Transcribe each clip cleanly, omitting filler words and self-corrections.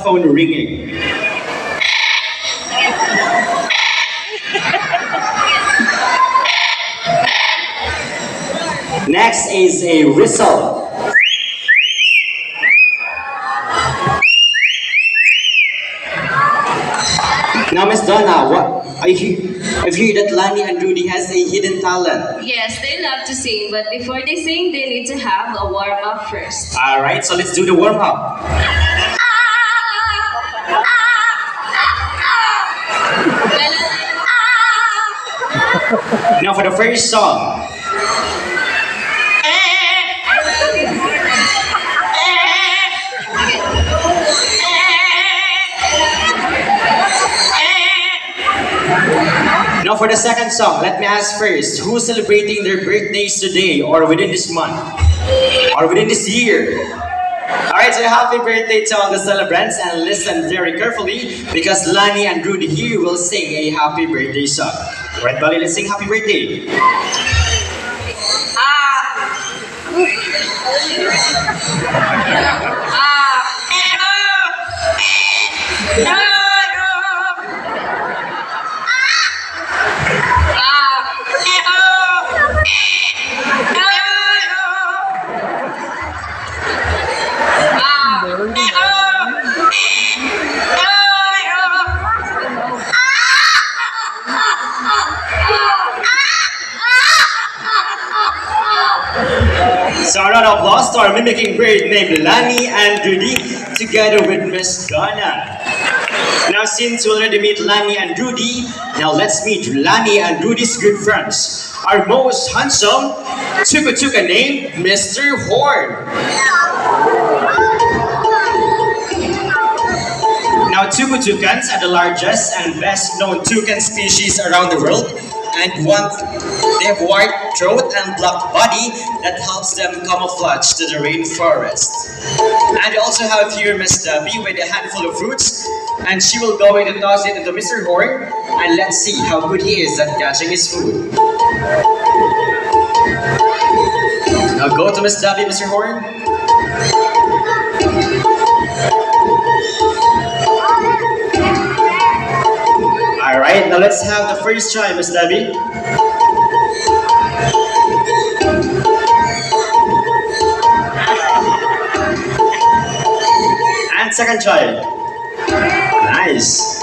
phone ringing. Next is a whistle. Now, Miss Donna, I hear that Lani and Rudy has a hidden talent. Yes, they love to sing, but before they sing, they need to have a warm up first. All right, so let's do the warm up. Now for the first song. Now for the second song, let me ask first, who's celebrating their birthdays today or within this month? Or within this year? Alright, so happy birthday to all the celebrants and listen very carefully because Lani and Rudy here will sing a happy birthday song. Alright, Bali, let's sing happy birthday. So a round of applause to our mimicking bird named Lani and Rudy together with Miss Donna. Now since we already meet Lani and Rudy, now let's meet Lani and Rudy's good friends. Our most handsome toucan named Mr. Horn. Now toucans are the largest and best known toucan species around the world. And they have white throat and black body that helps them camouflage to the rainforest. And we also have here Miss Debbie with a handful of fruits, and she will go in and toss it into Mr. Horn, and let's see how good he is at catching his food. Now go to Miss Debbie, Mr. Horn. Alright, now let's have the first try, Miss Debbie. And second try. Nice.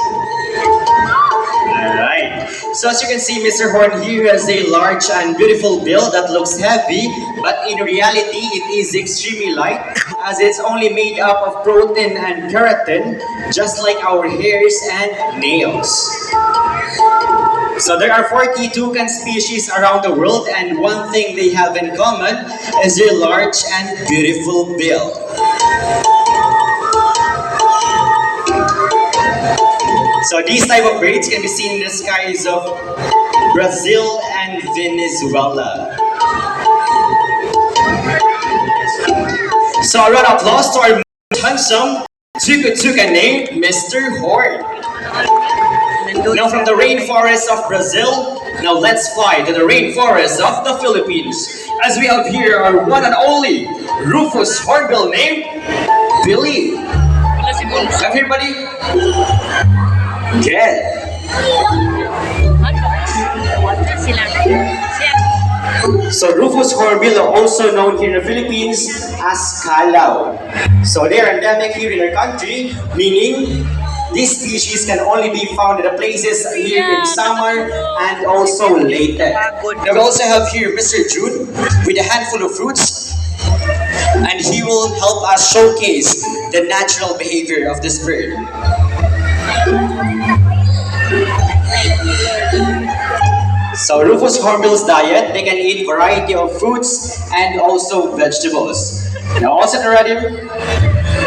Alright. So as you can see, Mr. Horn here has a large and beautiful bill that looks heavy, but in reality it is extremely light as it's only made up of protein and keratin, just like our hairs and nails. So there are 40 toucan species around the world, and one thing they have in common is their large and beautiful bill. So these type of birds can be seen in the skies of Brazil and Venezuela. So a round of applause to our most handsome toucan named Mr. Horn. Now from the rainforest of Brazil, now let's fly to the rainforest of the Philippines. As we have here our one and only Rufous hornbill named Billy. Everybody? Good. So Rufous hornbill are also known here in the Philippines as kalaw. So they are endemic here in our country, meaning this species can only be found in the places here in summer and also later. Now we also have here Mr. June with a handful of fruits, and he will help us showcase the natural behavior of this bird. So Rufous hornbill's diet, they can eat variety of fruits and also vegetables. Now all set and ready?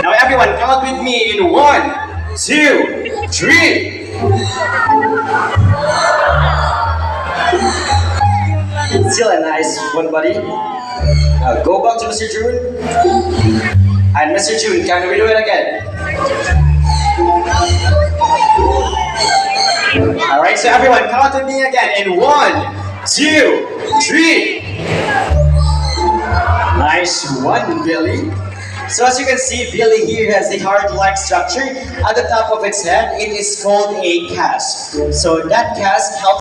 Now everyone count with me in 1, 2, 3. Still a nice one, buddy. Now go back to Mr. June. And Mr. June, can we do it again? Alright, so everyone count with me again in 1, 2, 3. Nice one, Billy. So as you can see, Billy here has a heart-like structure. At the top of its head, it is called a casque. So that casque helps